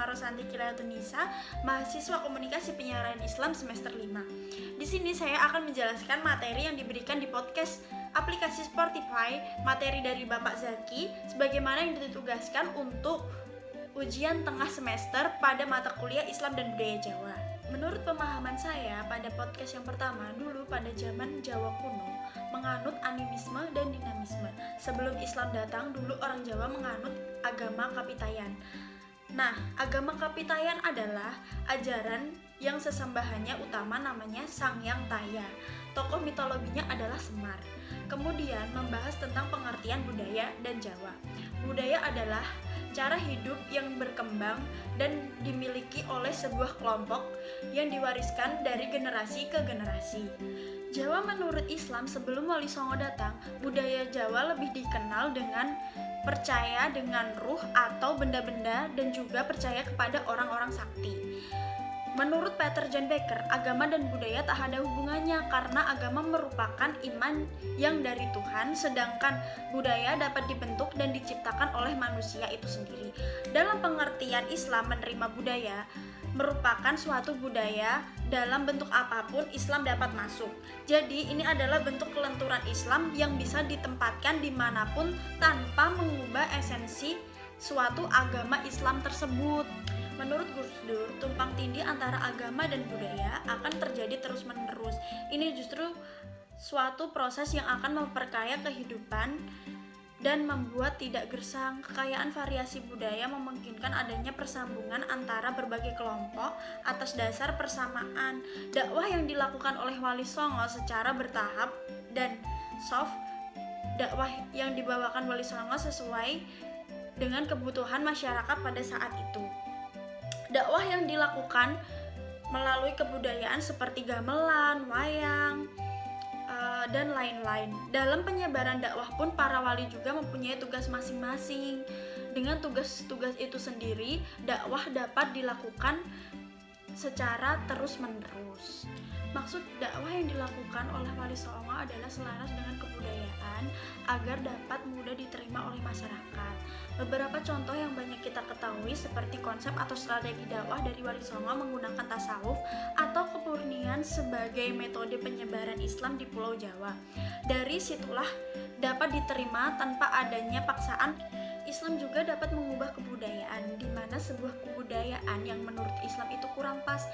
bersama Rosanti Kilatunisa, mahasiswa Komunikasi Penyiaran Islam semester 5. Di sini saya akan menjelaskan materi yang diberikan di podcast aplikasi Spotify, materi dari Bapak Zaki, sebagaimana yang ditugaskan untuk ujian tengah semester pada mata kuliah Islam dan Budaya Jawa. Menurut pemahaman saya pada podcast yang pertama, dulu pada zaman Jawa kuno menganut animisme dan dinamisme. Sebelum Islam datang, dulu orang Jawa menganut agama Kapitayan. Nah, agama Kapitayan adalah ajaran yang sesembahannya utama namanya Sang Hyang Taya. Tokoh mitologinya adalah Semar. Kemudian membahas tentang pengertian budaya dan Jawa. Budaya adalah cara hidup yang berkembang dan dimiliki oleh sebuah kelompok yang diwariskan dari generasi ke generasi. Jawa menurut Islam sebelum Wali Songo datang, budaya Jawa lebih dikenal dengan percaya dengan ruh atau benda-benda dan juga percaya kepada orang-orang sakti. Menurut Peter John Becker, agama dan budaya tak ada hubungannya karena agama merupakan iman yang dari Tuhan, sedangkan budaya dapat dibentuk dan diciptakan oleh manusia itu sendiri. Dalam pengertian Islam, menerima budaya merupakan suatu budaya dalam bentuk apapun Islam dapat masuk. Jadi ini adalah bentuk kelenturan Islam yang bisa ditempatkan dimanapun tanpa mengubah esensi suatu agama Islam tersebut. Menurut Gus Dur, tumpang tindih antara agama dan budaya akan terjadi terus-menerus. Ini justru suatu proses yang akan memperkaya kehidupan dan membuat tidak gersang. Kekayaan variasi budaya memungkinkan adanya persambungan antara berbagai kelompok atas dasar persamaan. Dakwah yang dilakukan oleh Wali Songo secara bertahap dan soft, dakwah yang dibawakan Wali Songo sesuai dengan kebutuhan masyarakat pada saat itu. Dakwah yang dilakukan melalui kebudayaan seperti gamelan, wayang, dan lain-lain. Dalam penyebaran dakwah pun para wali juga mempunyai tugas masing-masing. Dengan tugas-tugas itu sendiri, dakwah dapat dilakukan secara terus-menerus. Maksud dakwah yang dilakukan oleh Wali Songo adalah selaras dengan kebudayaan agar dapat mudah diterima oleh masyarakat. Beberapa contoh yang banyak kita ketahui seperti konsep atau strategi dakwah dari Wali Songo menggunakan tasawuf atau kemurnian sebagai metode penyebaran Islam di Pulau Jawa. Dari situlah dapat diterima tanpa adanya paksaan. Islam juga dapat mengubah kebudayaan, di mana sebuah kebudayaan yang menurut Islam itu kurang pas.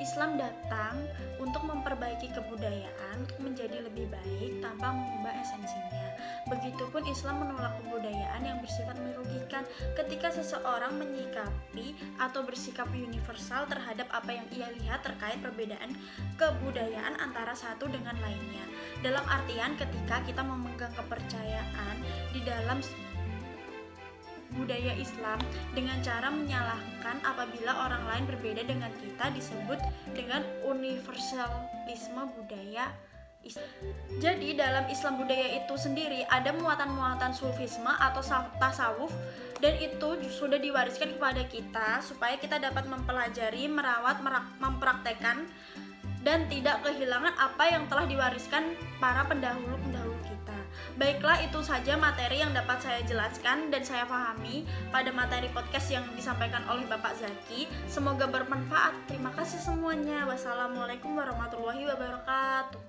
Islam datang untuk memperbaiki kebudayaan untuk menjadi lebih baik tanpa mengubah esensinya. Begitupun Islam menolak kebudayaan yang bersifat merugikan ketika seseorang menyikapi atau bersikap universal terhadap apa yang ia lihat terkait perbedaan kebudayaan antara satu dengan lainnya. Dalam artian ketika kita memegang kepercayaan di dalam budaya Islam dengan cara menyalahkan apabila orang lain berbeda dengan kita disebut dengan universalisme budaya Islam. Jadi dalam Islam budaya itu sendiri ada muatan-muatan sufisme atau tasawuf dan itu sudah diwariskan kepada kita supaya kita dapat mempelajari, merawat, mempraktekkan dan tidak kehilangan apa yang telah diwariskan para pendahulu-pendahulu kita. Baiklah, itu saja materi yang dapat saya jelaskan dan saya pahami pada materi podcast yang disampaikan oleh Bapak Zaki. Semoga bermanfaat. Terima kasih semuanya. Wassalamualaikum warahmatullahi wabarakatuh.